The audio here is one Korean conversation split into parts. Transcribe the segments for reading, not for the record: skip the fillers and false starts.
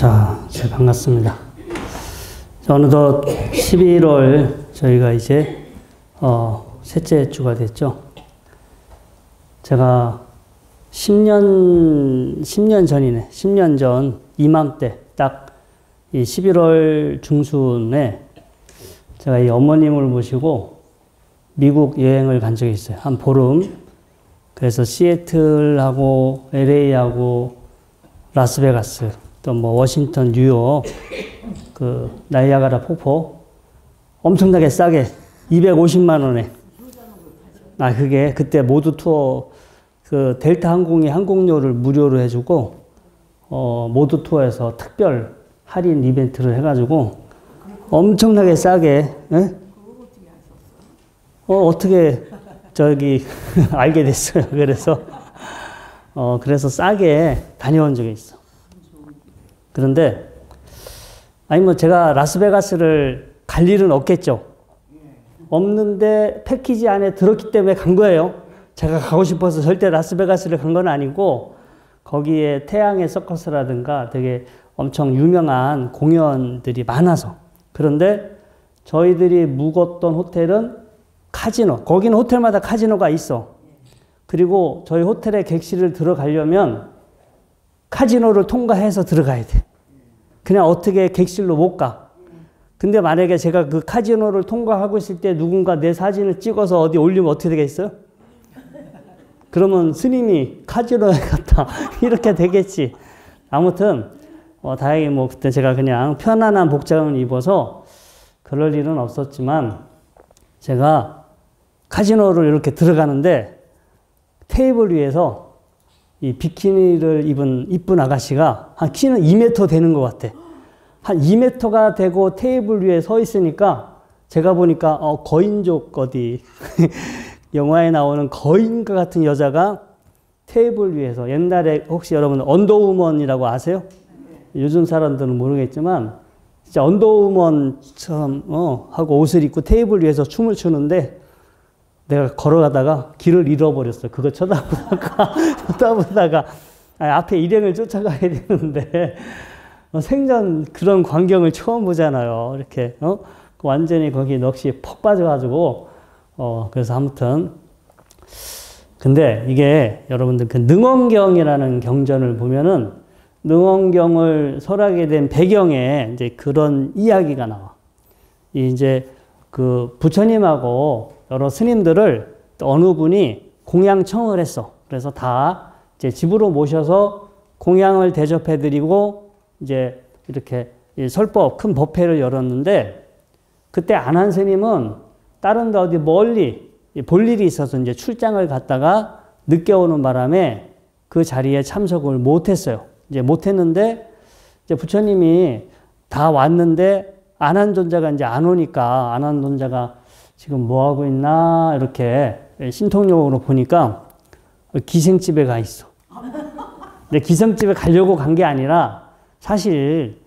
자, 반갑습니다. 어느덧 11월 저희가 이제 셋째 주가 됐죠. 제가 10년 전이네. 10년 전 이맘때 딱 이 11월 중순에 제가 이 어머님을 모시고 미국 여행을 간 적이 있어요. 한 보름. 그래서 시애틀하고 LA하고 라스베가스, 또 뭐 워싱턴, 뉴욕, 그 나이아가라 폭포 엄청나게 싸게 250만 원에. 아, 그게 그때 모두 투어 그 델타 항공이 항공료를 무료로 해주고 모두 투어에서 특별 할인 이벤트를 해가지고 엄청나게 싸게. 예? 어떻게 저기 알게 됐어요. 그래서 싸게 다녀온 적이 있어. 그런데 아니 뭐 제가 라스베가스를 갈 일은 없겠죠. 없는데 패키지 안에 들었기 때문에 간 거예요. 제가 가고 싶어서 절대 라스베가스를 간 건 아니고 거기에 태양의 서커스라든가 되게 엄청 유명한 공연들이 많아서. 그런데 저희들이 묵었던 호텔은 카지노. 거기는 호텔마다 카지노가 있어. 그리고 저희 호텔에 객실을 들어가려면 카지노를 통과해서 들어가야 돼. 그냥 어떻게 객실로 못 가. 근데 만약에 제가 그 카지노를 통과하고 있을 때 누군가 내 사진을 찍어서 어디 올리면 어떻게 되겠어요? 그러면 스님이 카지노에 갔다. 이렇게 되겠지. 아무튼 다행히 뭐 그때 제가 그냥 편안한 복장을 입어서 그럴 일은 없었지만 제가 카지노를 이렇게 들어가는데 테이블 위에서 이 비키니를 입은 이쁜 아가씨가 한 키는 2m 되는 것 같아. 한 2m가 되고 테이블 위에 서 있으니까 제가 보니까 거인족 어디 영화에 나오는 거인과 같은 여자가 테이블 위에서, 옛날에 혹시 여러분 언더우먼이라고 아세요? 요즘 사람들은 모르겠지만 진짜 언더우먼처럼 하고 옷을 입고 테이블 위에서 춤을 추는데 내가 걸어가다가 길을 잃어버렸어. 그거 쳐다보다가 앞에 일행을 쫓아가야 되는데 생전 그런 광경을 처음 보잖아요. 이렇게 완전히 거기 넋이 퍽 빠져가지고 그래서 아무튼 근데 이게 여러분들 그 능원경이라는 경전을 보면은 능원경을 설하게 된 배경에 이제 그런 이야기가 나와. 이제 그 부처님하고 여러 스님들을 어느 분이 공양청을 했어. 그래서 다 이제 집으로 모셔서 공양을 대접해드리고 이제 이렇게 설법, 큰 법회를 열었는데 그때 안한 스님은 다른 데 어디 멀리 볼 일이 있어서 이제 출장을 갔다가 늦게 오는 바람에 그 자리에 참석을 못했어요. 이제 못했는데 이제 부처님이 다 왔는데 안한존자가 이제 안 오니까 안한존자가 지금 뭐 하고 있나 이렇게 신통력으로 보니까 기생집에 가 있어. 근데 기생집에 가려고 간 게 아니라 사실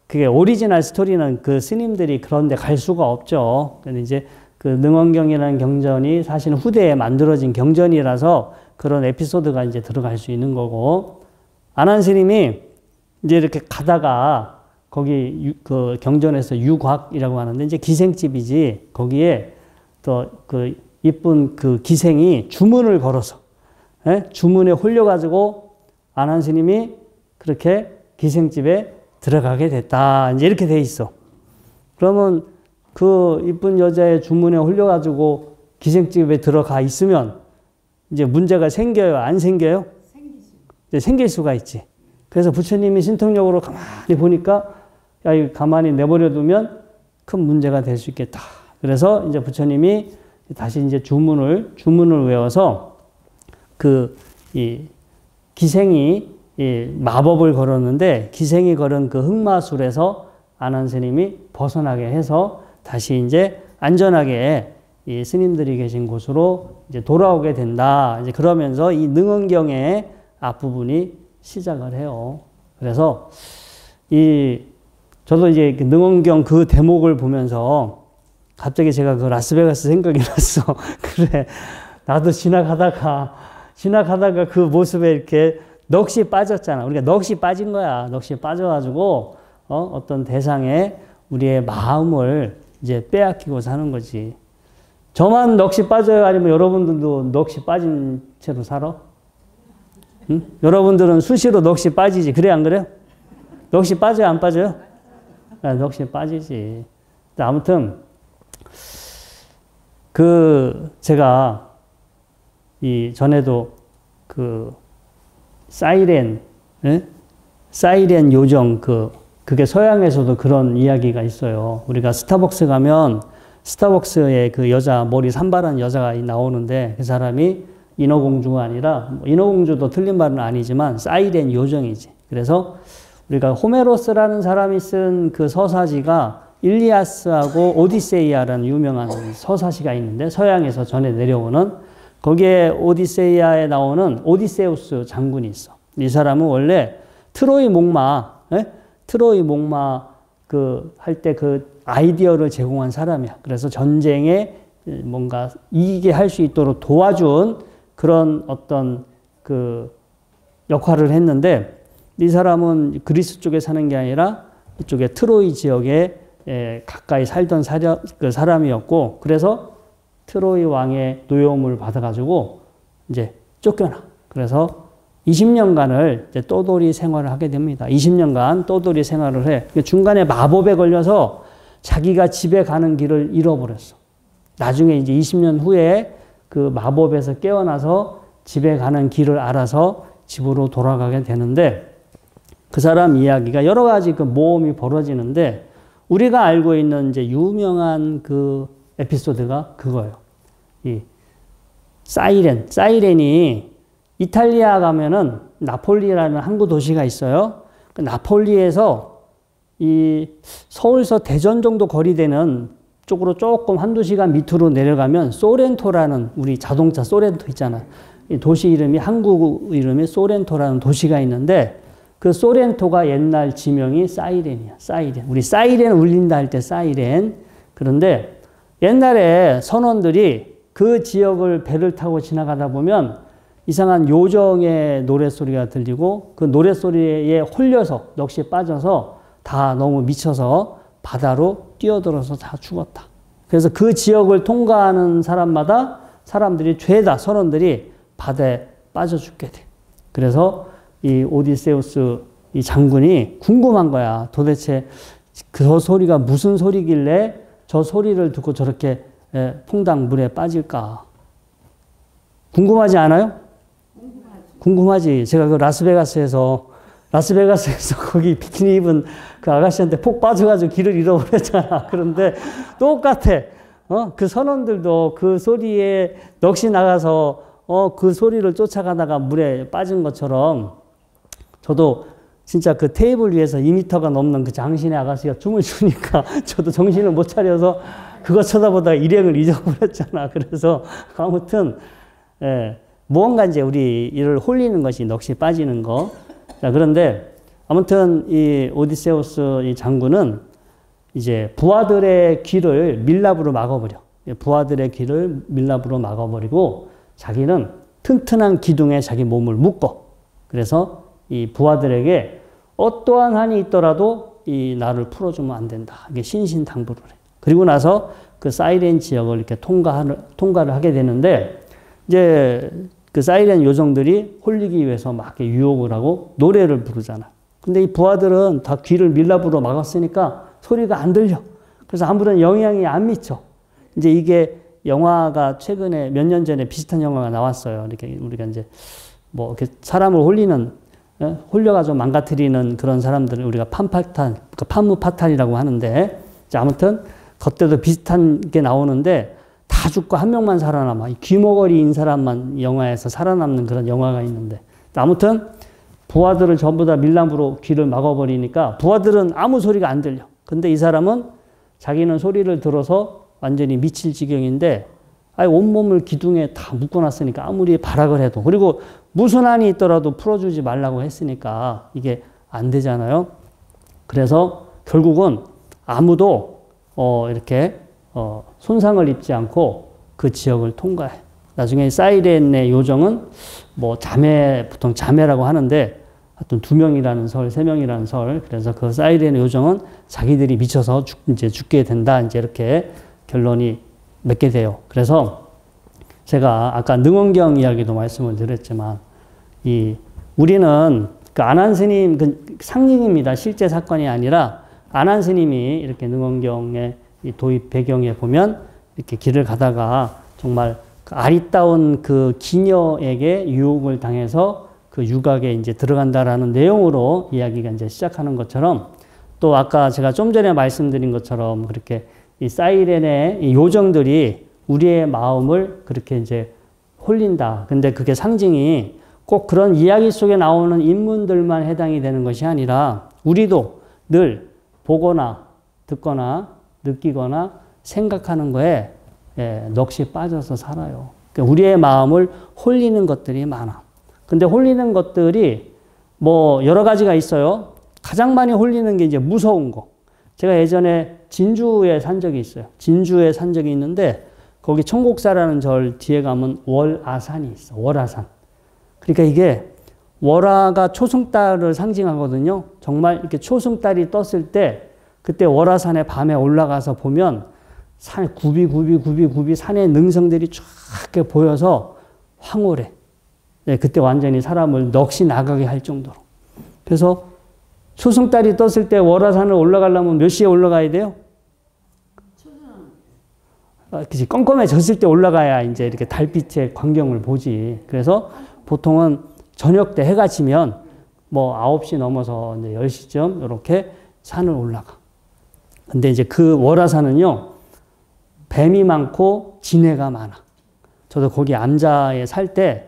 그게 오리지널 스토리는 그 스님들이 그런데 갈 수가 없죠. 근데 이제 그 능원경이라는 경전이 사실은 후대에 만들어진 경전이라서 그런 에피소드가 이제 들어갈 수 있는 거고, 안한 스님이 이제 이렇게 가다가 거기 그 경전에서 유곽이라고 하는데 이제 기생집이지, 거기에 또 그 이쁜 그 기생이 주문을 걸어서 주문에 홀려가지고 안한 스님이 그렇게 기생집에 들어가게 됐다. 이제 이렇게 돼 있어. 그러면 그 이쁜 여자의 주문에 홀려가지고 기생집에 들어가 있으면 이제 문제가 생겨요? 안 생겨요? 이제 생길 수가 있지. 그래서 부처님이 신통력으로 가만히 보니까 야, 이거 가만히 내버려두면 큰 문제가 될 수 있겠다. 그래서 이제 부처님이 다시 이제 주문을 외워서 이 기생이 마법을 걸었는데 기생이 걸은 그 흑마술에서 안한 스님이 벗어나게 해서 다시 이제 안전하게 이 스님들이 계신 곳으로 이제 돌아오게 된다. 이제 그러면서 이 능원경의 앞부분이 시작을 해요. 그래서 저도 이제 능원경 그 대목을 보면서 갑자기 제가 그 라스베가스 생각이 났어. 그래, 나도 지나가다가 그 모습에 이렇게 넋이 빠졌잖아. 우리가 넋이 빠진 거야. 넋이 빠져가지고, 어떤 대상에 우리의 마음을 이제 빼앗기고 사는 거지. 저만 넋이 빠져요? 아니면 여러분들도 넋이 빠진 채로 살아? 응? 여러분들은 수시로 넋이 빠지지. 그래, 안 그래요? 넋이 빠져요? 안 빠져요? 넋이 빠지지. 아무튼, 제가, 전에도 사이렌, 예? 사이렌 요정, 그게 서양에서도 그런 이야기가 있어요. 우리가 스타벅스 가면, 스타벅스에 그 여자, 머리 산발한 여자가 나오는데, 그 사람이 인어공주가 아니라, 인어공주도 틀린 말은 아니지만, 사이렌 요정이지. 그래서 우리가 호메로스라는 사람이 쓴 그 서사지가 일리아스하고 오디세이아라는 유명한 서사시가 있는데 서양에서 전해 내려오는 거기에 오디세이아에 나오는 오디세우스 장군이 있어. 이 사람은 원래 트로이 목마, 트로이 목마 할 때 그 아이디어를 제공한 사람이야. 그래서 전쟁에 뭔가 이기게 할 수 있도록 도와준 그런 어떤 역할을 했는데 이 사람은 그리스 쪽에 사는 게 아니라 이쪽에 트로이 지역에 가까이 살던 사람이었고, 그래서 트로이 왕의 노여움을 받아가지고 이제 쫓겨나. 그래서 20년간을 이제 떠돌이 생활을 하게 됩니다. 20년간 떠돌이 생활을 해. 중간에 마법에 걸려서 자기가 집에 가는 길을 잃어버렸어. 나중에 이제 20년 후에 그 마법에서 깨어나서 집에 가는 길을 알아서 집으로 돌아가게 되는데, 그 사람 이야기가 여러 가지 모험이 벌어지는데, 우리가 알고 있는 이제 유명한 그 에피소드가 그거예요. 이 사이렌이 이탈리아 가면은 나폴리라는 항구 도시가 있어요. 그 나폴리에서 서울서 대전 정도 거리 되는 쪽으로 조금 한두 시간 밑으로 내려가면 소렌토라는 우리 자동차 소렌토 있잖아. 이 도시 이름이 항구 이름이 소렌토라는 도시가 있는데 그 소렌토가 옛날 지명이 사이렌이야. 사이렌. 우리 사이렌 울린다 할 때 사이렌. 그런데 옛날에 선원들이 그 지역을 배를 타고 지나가다 보면 이상한 요정의 노랫소리가 들리고 그 노랫소리에 홀려서 넋이 빠져서 다 너무 미쳐서 바다로 뛰어들어서 다 죽었다. 그래서 그 지역을 통과하는 사람마다 사람들이 죄다 선원들이 바다에 빠져 죽게 돼. 그래서 이 오디세우스 이 장군이 궁금한 거야. 도대체 그 소리가 무슨 소리길래 저 소리를 듣고 저렇게 퐁당 물에 빠질까? 궁금하지 않아요? 궁금하지. 제가 그 라스베가스에서 거기 비키니 입은 그 아가씨한테 폭 빠져가지고 길을 잃어버렸잖아. 그런데 똑같아. 그 선원들도 그 소리에 넋이 나가서 그 소리를 쫓아가다가 물에 빠진 것처럼 저도 진짜 그 테이블 위에서 2m가 넘는 그 장신의 아가씨가 춤을 추니까 저도 정신을 못 차려서 그거 쳐다보다가 일행을 잊어버렸잖아. 그래서 아무튼 무언가 이제 우리 이를 홀리는 것이 넋이 빠지는 거. 자, 그런데 아무튼 이 오디세우스 이 장군은 이제 부하들의 길을 밀랍으로 막아버려. 부하들의 길을 밀랍으로 막아버리고 자기는 튼튼한 기둥에 자기 몸을 묶어. 그래서 이 부하들에게 어떠한 한이 있더라도 이 나를 풀어주면 안 된다. 이게 신신당부를 해. 그리고 나서 그 사이렌 지역을 이렇게 통과를 하게 되는데 이제 그 사이렌 요정들이 홀리기 위해서 막 이렇게 유혹을 하고 노래를 부르잖아. 근데 이 부하들은 다 귀를 밀랍으로 막았으니까 소리가 안 들려. 그래서 아무런 영향이 안 미쳐. 이제 이게 영화가 최근에 몇 년 전에 비슷한 영화가 나왔어요. 이렇게 우리가 이제 뭐 이렇게 사람을 홀려가지고 망가뜨리는 그런 사람들을 우리가 판무파탈이라고 하는데, 아무튼 그때도 비슷한 게 나오는데 다 죽고 한 명만 살아남아. 귀머거리인 사람만 영화에서 살아남는 그런 영화가 있는데, 아무튼 부하들을 전부 다 밀랍으로 귀를 막아버리니까 부하들은 아무 소리가 안 들려. 근데 이 사람은 자기는 소리를 들어서 완전히 미칠 지경인데 온몸을 기둥에 다 묶어놨으니까 아무리 발악을 해도, 그리고 무슨 한이 있더라도 풀어주지 말라고 했으니까 이게 안 되잖아요. 그래서 결국은 아무도 이렇게 손상을 입지 않고 그 지역을 통과해. 나중에 사이렌의 요정은 뭐 보통 자매라고 하는데 하여튼 2명이라는 설, 3명이라는 설. 그래서 그 사이렌의 요정은 자기들이 미쳐서 이제 죽게 된다. 이제 이렇게 결론이 맺게 돼요. 그래서 제가 아까 능원경 이야기도 말씀을 드렸지만 우리는 그 안한 스님 그 상징입니다. 실제 사건이 아니라 안한 스님이 이렇게 능원경의 이 도입 배경에 보면 이렇게 길을 가다가 정말 그 아리따운 그 기녀에게 유혹을 당해서 그 유각에 이제 들어간다라는 내용으로 이야기가 이제 시작하는 것처럼 또 아까 제가 좀 전에 말씀드린 것처럼 그렇게 이 사이렌의 이 요정들이 우리의 마음을 그렇게 이제 홀린다. 근데 그게 상징이 꼭 그런 이야기 속에 나오는 인물들만 해당이 되는 것이 아니라 우리도 늘 보거나 듣거나 느끼거나 생각하는 거에 넋이 빠져서 살아요. 그러니까 우리의 마음을 홀리는 것들이 많아. 근데 홀리는 것들이 뭐 여러 가지가 있어요. 가장 많이 홀리는 게 이제 무서운 거. 제가 예전에 진주에 산 적이 있어요. 진주에 산 적이 있는데 거기 청곡사라는 절 뒤에 가면 월아산이 있어. 월아산. 그러니까 이게 월화가 초승달을 상징하거든요. 정말 이렇게 초승달이 떴을 때 그때 월화산에 밤에 올라가서 보면 산에 굽이 산의 능성들이 쫙 이렇게 보여서 황홀해. 네, 그때 완전히 사람을 넋이 나가게 할 정도로. 그래서 초승달이 떴을 때 월화산을 올라가려면 몇 시에 올라가야 돼요? 그치, 껌껌해졌을 때 올라가야 이제 이렇게 달빛의 광경을 보지. 그래서 보통은 저녁 때 해가 지면 뭐 9시 넘어서 이제 10시쯤 이렇게 산을 올라가. 근데 이제 그 월화산은요, 뱀이 많고 진해가 많아. 저도 거기 암자에 살 때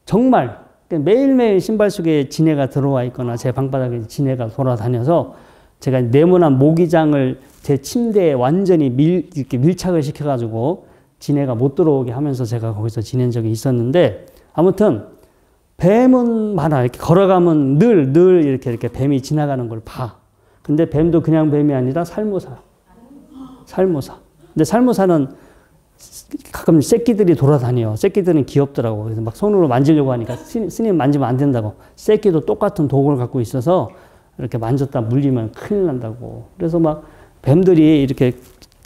정말 매일매일 신발 속에 진해가 들어와 있거나 제 방바닥에 진해가 돌아다녀서 제가 네모난 모기장을 제 침대에 완전히 이렇게 밀착을 시켜가지고 진해가 못 들어오게 하면서 제가 거기서 지낸 적이 있었는데 아무튼 뱀은 많아. 이렇게 걸어가면 늘 이렇게 뱀이 지나가는 걸 봐. 근데 뱀도 그냥 뱀이 아니라 살모사. 근데 살모사는 가끔 새끼들이 돌아다녀. 새끼들은 귀엽더라고. 그래서 막 손으로 만지려고 하니까 스님 만지면 안 된다고. 새끼도 똑같은 독을 갖고 있어서 이렇게 만졌다 물리면 큰일 난다고. 그래서 막 뱀들이 이렇게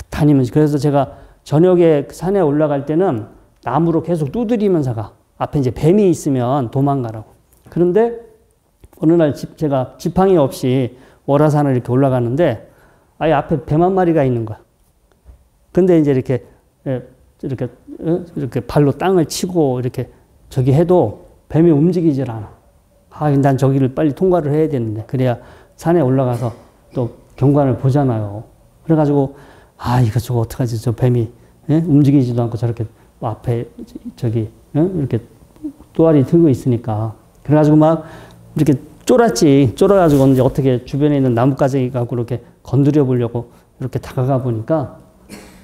다니면서 그래서 제가 저녁에 산에 올라갈 때는 나무로 계속 두드리면서 가. 앞에 이제 뱀이 있으면 도망가라고. 그런데 어느 날 제가 지팡이 없이 월화산을 이렇게 올라가는데 아예 앞에 뱀 한 마리가 있는 거야. 근데 이제 이렇게 발로 땅을 치고 이렇게 저기 해도 뱀이 움직이질 않아. 난 저기를 빨리 통과를 해야 되는데 그래야 산에 올라가서 또 경관을 보잖아요. 그래가지고 이거 저거 어떡하지? 저 뱀이 움직이지도 않고 저렇게 앞에 저기 이렇게 또아리 들고 있으니까 그래가지고 막 이렇게 쫄아가지고 이제 어떻게 주변에 있는 나뭇가지 갖고 이렇게 건드려 보려고 이렇게 다가가 보니까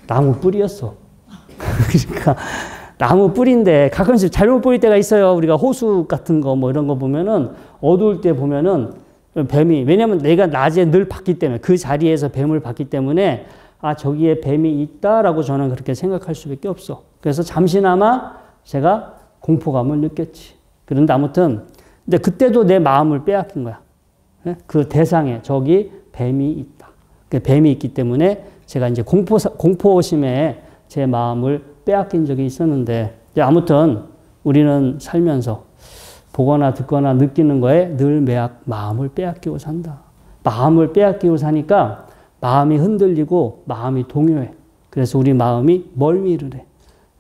나무 뿌리였어. 그러니까 나무 뿌리인데 가끔씩 잘못 뿌릴 때가 있어요. 우리가 호수 같은 거 뭐 이런 거 보면은 어두울 때 보면은 뱀이 왜냐면 내가 낮에 늘 봤기 때문에 그 자리에서 뱀을 봤기 때문에 저기에 뱀이 있다라고 저는 그렇게 생각할 수밖에 없어. 그래서 잠시나마 제가 공포감을 느꼈지. 그런데 아무튼 근데 그때도 내 마음을 빼앗긴 거야. 그 대상에 저기 뱀이 있다. 뱀이 있기 때문에 제가 이제 공포심에 제 마음을 빼앗긴 적이 있었는데 아무튼 우리는 살면서 보거나 듣거나 느끼는 거에 늘 마음을 빼앗기고 산다. 마음을 빼앗기고 사니까 마음이 흔들리고 마음이 동요해. 그래서 우리 마음이 멀미를 해.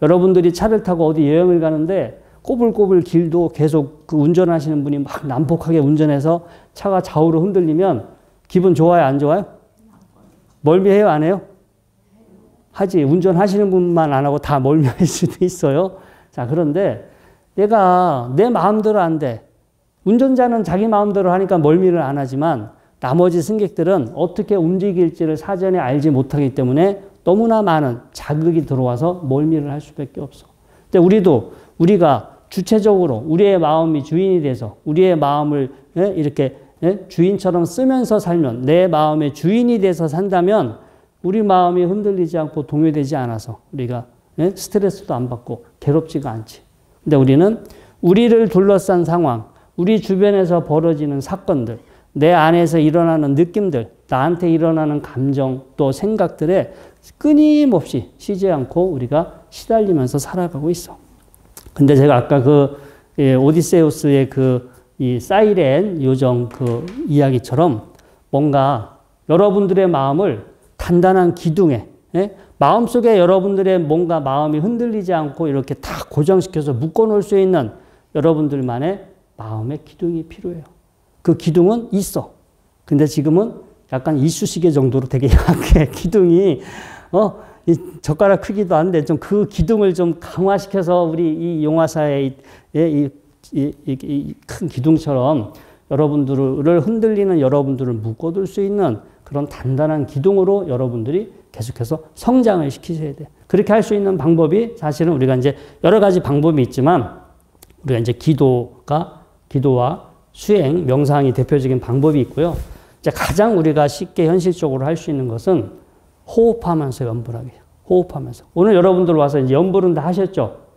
여러분들이 차를 타고 어디 여행을 가는데 꼬불꼬불 길도 계속 그 운전하시는 분이 막 난폭하게 운전해서 차가 좌우로 흔들리면 기분 좋아요, 안 좋아요? 멀미해요, 안 해요? 하지. 운전하시는 분만 안 하고 다 멀미할 수도 있어요. 자, 그런데 내가 내 마음대로 안 돼. 운전자는 자기 마음대로 하니까 멀미를 안 하지만 나머지 승객들은 어떻게 움직일지를 사전에 알지 못하기 때문에 너무나 많은 자극이 들어와서 멀미를 할 수밖에 없어. 근데 우리가 주체적으로 우리의 마음이 주인이 돼서 우리의 마음을 이렇게 주인처럼 쓰면서 살면 내 마음의 주인이 돼서 산다면 우리 마음이 흔들리지 않고 동요되지 않아서 우리가 스트레스도 안 받고 괴롭지가 않지. 근데 우리는 우리를 둘러싼 상황, 우리 주변에서 벌어지는 사건들, 내 안에서 일어나는 느낌들, 나한테 일어나는 감정 또 생각들에 끊임없이 쉬지 않고 우리가 시달리면서 살아가고 있어. 근데 제가 아까 오디세우스의 이 사이렌 요정 이야기처럼 뭔가 여러분들의 마음을 단단한 기둥에, 마음속에 여러분들의 뭔가 마음이 흔들리지 않고 이렇게 다 고정시켜서 묶어놓을 수 있는 여러분들만의 마음의 기둥이 필요해요. 그 기둥은 있어. 근데 지금은 약간 이쑤시개 정도로 되게 약해. 기둥이, 이 젓가락 크기도 안 돼. 좀 그 기둥을 좀 강화시켜서 우리 이 용화사의 이 큰 기둥처럼 여러분들을 흔들리는 여러분들을 묶어둘 수 있는 그런 단단한 기둥으로 여러분들이 계속해서 성장을 시키셔야 돼. 그렇게 할 수 있는 방법이 사실은 우리가 이제 여러 가지 방법이 있지만 우리가 이제 기도와 수행, 명상이 대표적인 방법이 있고요. 이제 가장 우리가 쉽게 현실적으로 할 수 있는 것은 호흡하면서 연불하기예요. 호흡하면서. 오늘 여러분들 와서 이제 연불은 다 하셨죠?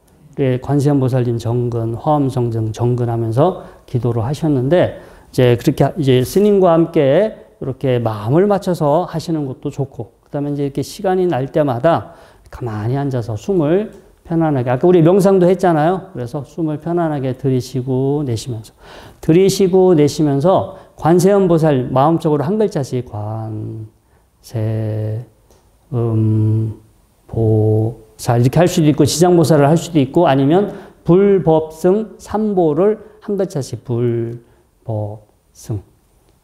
관세음보살님 정근, 화엄성정 정근하면서 기도를 하셨는데 이제 그렇게 이제 스님과 함께 이렇게 마음을 맞춰서 하시는 것도 좋고, 그다음에 이제 이렇게 시간이 날 때마다 가만히 앉아서 숨을 편안하게, 아까 우리 명상도 했잖아요. 그래서 숨을 편안하게 들이쉬고 내쉬면서, 들이쉬고 내쉬면서 관세음보살 마음속으로 한 글자씩 관세음보살 이렇게 할 수도 있고, 지장보살을 할 수도 있고, 아니면 불법승 삼보를 한 글자씩 불법승.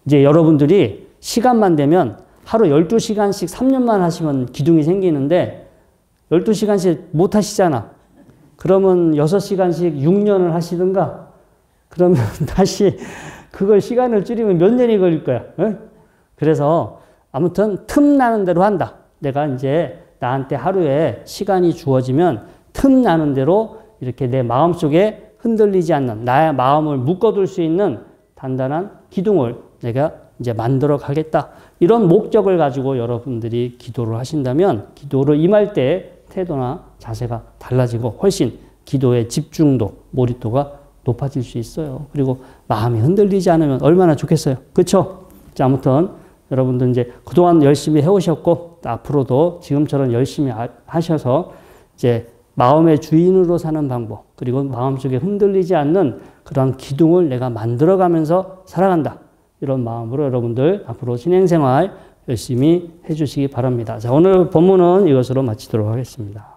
이제 여러분들이 시간만 되면 하루 12시간씩 3년만 하시면 기둥이 생기는데 12시간씩 못 하시잖아. 그러면 6시간씩 6년을 하시든가, 그러면 다시 그걸 시간을 줄이면 몇 년이 걸릴 거야. 응? 그래서 아무튼 틈나는 대로 한다. 내가 이제 나한테 하루에 시간이 주어지면 틈나는 대로 이렇게 내 마음속에 흔들리지 않는, 나의 마음을 묶어둘 수 있는 단단한 기둥을 내가 이제 만들어 가겠다. 이런 목적을 가지고 여러분들이 기도를 하신다면 기도를 임할 때 태도나 자세가 달라지고 훨씬 기도의 집중도, 몰입도가 높아질 수 있어요. 그리고 마음이 흔들리지 않으면 얼마나 좋겠어요. 그렇죠? 자, 아무튼 여러분들 이제 그동안 열심히 해오셨고 앞으로도 지금처럼 열심히 하셔서 이제 마음의 주인으로 사는 방법, 그리고 마음속에 흔들리지 않는 그런 기둥을 내가 만들어가면서 살아간다. 이런 마음으로 여러분들 앞으로 신행생활 열심히 해주시기 바랍니다. 자, 오늘 본문은 이것으로 마치도록 하겠습니다.